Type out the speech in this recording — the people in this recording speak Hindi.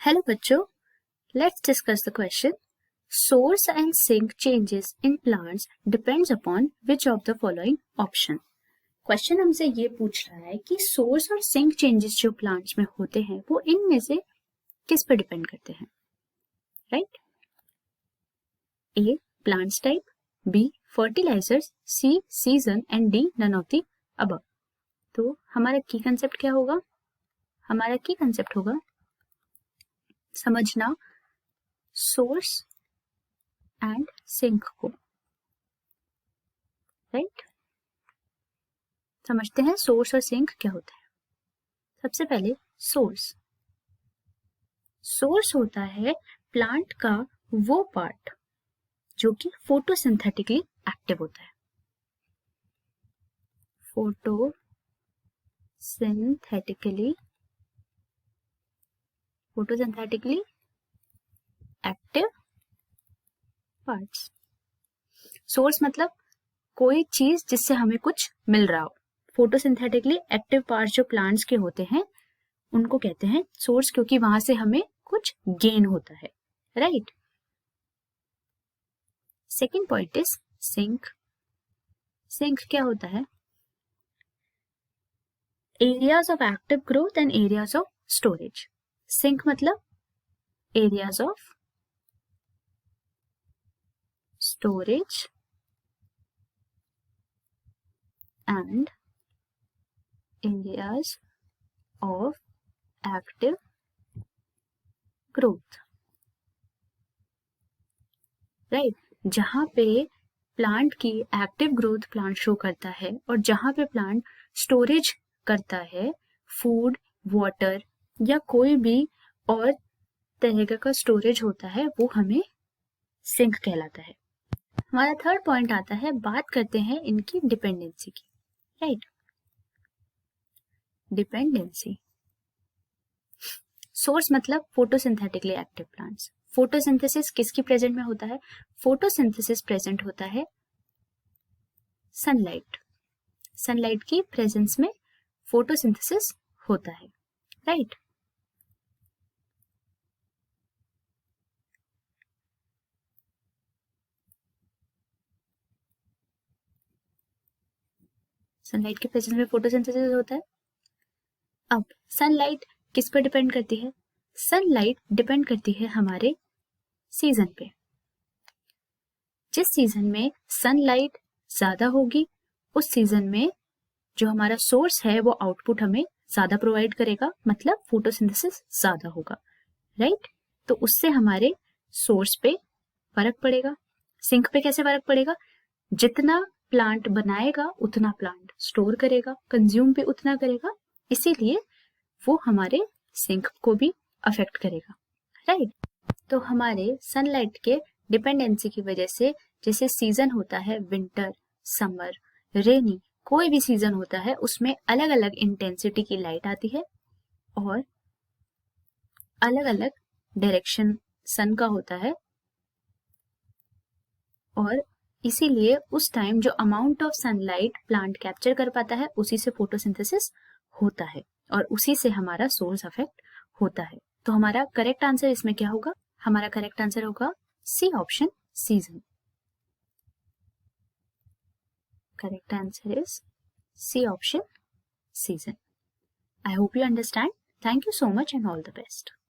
हेलो बच्चों, let's discuss the question. Source and sink changes in plants depends upon which of the following option. Question हमसे ये पूछ रहा है कि सोर्स और सिंक चेंजेस जो प्लांट्स में होते हैं वो इनमें से किस पर डिपेंड करते हैं. Right? A plants type, B fertilisers, C season and D none of the above. तो हमारा की कंसेप्ट क्या होगा? हमारा की कंसेप्ट होगा समझना सोर्स एंड सिंक को. राइट? समझते हैं सोर्स और सिंक क्या होता है. सबसे पहले सोर्स. सोर्स होता है प्लांट का वो पार्ट जो कि फोटोसिंथेटिकली एक्टिव होता है. Photosynthetically active parts. सोर्स मतलब कोई चीज जिससे हमें कुछ मिल रहा हो. फोटोसिंथेटिकली एक्टिव पार्ट्स जो प्लांट्स के होते हैं उनको कहते हैं सोर्स, क्योंकि वहां से हमें कुछ गेन होता है. Right? Second point is sink. Sink क्या होता है? Areas of active growth and areas of storage. Sink मतलब areas of storage and areas of active growth. Right? जहां पे प्लांट की एक्टिव ग्रोथ प्लांट शो करता है और जहां पे प्लांट स्टोरेज करता है फूड, वाटर या कोई भी और तरह का स्टोरेज होता है, वो हमें सिंक कहलाता है. हमारा थर्ड पॉइंट आता है, बात करते हैं इनकी डिपेंडेंसी की. राइट? डिपेंडेंसी. सोर्स मतलब फोटोसिंथेटिकली एक्टिव प्लांट्स. फोटोसिंथेसिस किसकी प्रेजेंट में होता है? फोटोसिंथेसिस प्रेजेंट होता है सनलाइट. सनलाइट की प्रेजेंस में फोटोसिंथेसिस होता है. राइट? सनलाइट के प्रेजेंस में फोटोसिंथेसिस होता है. अब सनलाइट किस पर डिपेंड करती है? सनलाइट डिपेंड करती है हमारे सीजन पे. जिस सीजन में सनलाइट ज्यादा होगी उस सीजन में जो हमारा सोर्स है वो आउटपुट हमें ज्यादा प्रोवाइड करेगा, मतलब फोटोसिंथेसिस ज्यादा होगा. राइट? तो उससे हमारे सोर्स पे फर्क पड़ेगा. सिंक पे कैसे फर्क पड़ेगा? जितना प्लांट बनाएगा उतना प्लांट स्टोर करेगा, कंज्यूम भी उतना करेगा, इसीलिए वो हमारे सिंक को भी अफेक्ट करेगा. राइट? तो हमारे सनलाइट के डिपेंडेंसी की वजह से, जैसे सीजन होता है विंटर, समर, रेनी, कोई भी सीजन होता है उसमें अलग अलग इंटेंसिटी की लाइट आती है और अलग अलग डायरेक्शन सन का होता है, और इसीलिए उस टाइम जो amount of sunlight plant capture कर पाता है उसी से फोटोसिंथेसिस होता है और उसी से हमारा सोर्स अफेक्ट होता है. तो हमारा करेक्ट आंसर इसमें क्या होगा? हमारा करेक्ट आंसर होगा C option, season. Correct answer is C option, season. I hope you understand. Thank you so much and all the best.